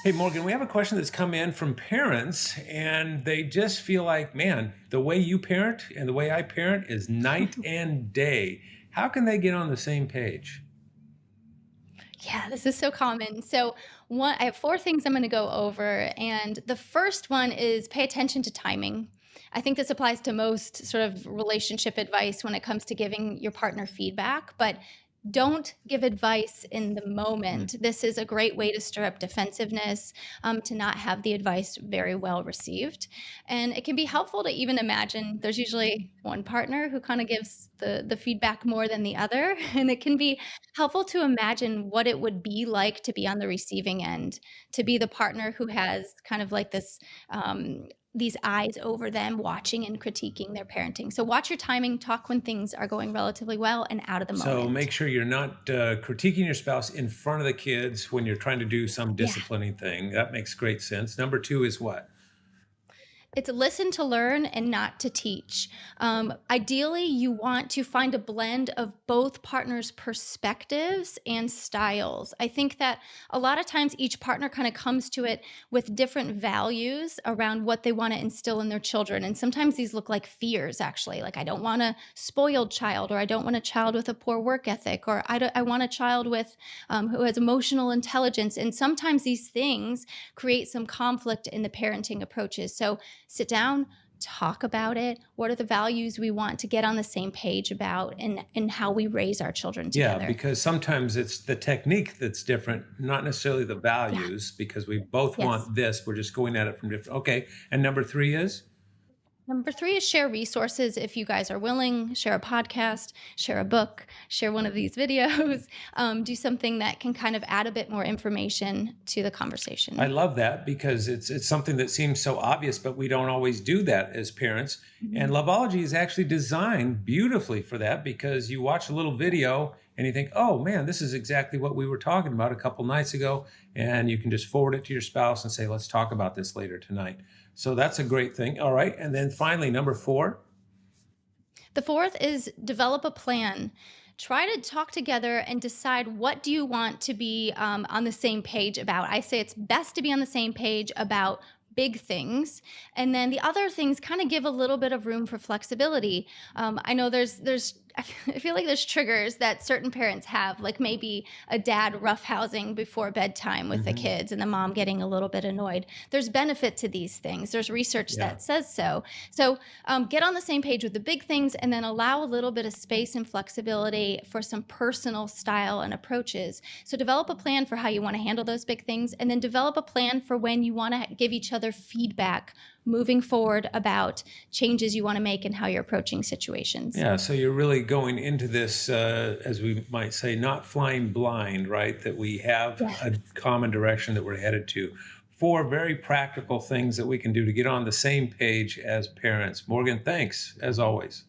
Hey, Morgan, we have a question that's come in from parents, and they just feel like, man, the way you parent and the way I parent is night and day. How can they get on the same page? Yeah, this is so common. So, I have four things I'm going to go over, and the first one is pay attention to timing. I think this applies to most sort of relationship advice when it comes to giving your partner feedback, but don't give advice in the Mm. moment. This is a great way to stir up defensiveness, to not have the advice very well received. And it can be helpful to even imagine there's usually one partner who kind of gives the feedback more than the other. And it can be helpful to imagine what it would be like to be on the receiving end, to be the partner who has kind of like these eyes over them watching and critiquing their parenting. So watch your timing, talk when things are going relatively well and out of the So moment. make sure you're not critiquing your spouse in front of the kids when you're trying to do some Yeah. disciplining thing. That makes great sense. Number two is what? It's listen to learn and not to teach. Ideally, you want to find a blend of both partners' perspectives and styles. I think that a lot of times each partner kind of comes to it with different values around what they want to instill in their children. And sometimes these look like fears, actually. Like, I don't want a spoiled child, or I don't want a child with a poor work ethic, or I want a child with who has emotional intelligence. And sometimes these things create some conflict in the parenting approaches. So, sit down, talk about it. What are the values we want to get on the same page about, and how we raise our children Yeah, together? because sometimes it's the technique that's different, not necessarily the Yeah. values, because we both Yes. want this. We're just going at it from different. Okay. And number three is? Number three is share resources if you guys are willing. Share a podcast, share a book, share one of these videos. Do something that can kind of add a bit more information to the I conversation. love that because it's something that seems so obvious, but we don't always do that as parents. And Mhm. Loveology is actually designed beautifully for that because you watch a little video and you think, oh man, this is exactly what we were talking about a couple nights ago. And you can just forward it to your spouse and say, let's talk about this later tonight. So that's a great thing. All right. And then finally, number four. The fourth is develop a plan. Try to talk together and decide what do you want to be on the same page about. I say it's best to be on the same page about big things, and then the other things kind of give a little bit of room for flexibility. I know there's I feel like there's triggers that certain parents have, like maybe a dad roughhousing before bedtime with the Mhm. kids and the mom getting a little bit annoyed. There's benefit to these things. There's research Yeah. that says so. So get on the same page with the big things, and then allow a little bit of space and flexibility for some personal style and approaches. So develop a plan for how you want to handle those big things, and then develop a plan for when you want to give each other feedback moving forward about changes you want to make and how you're approaching situations. Yeah, so you're really going into this, as we might say, not flying blind, right? That we have a Yes. common direction that we're headed to. Four very practical things that we can do to get on the same page as parents. Morgan, thanks, as always.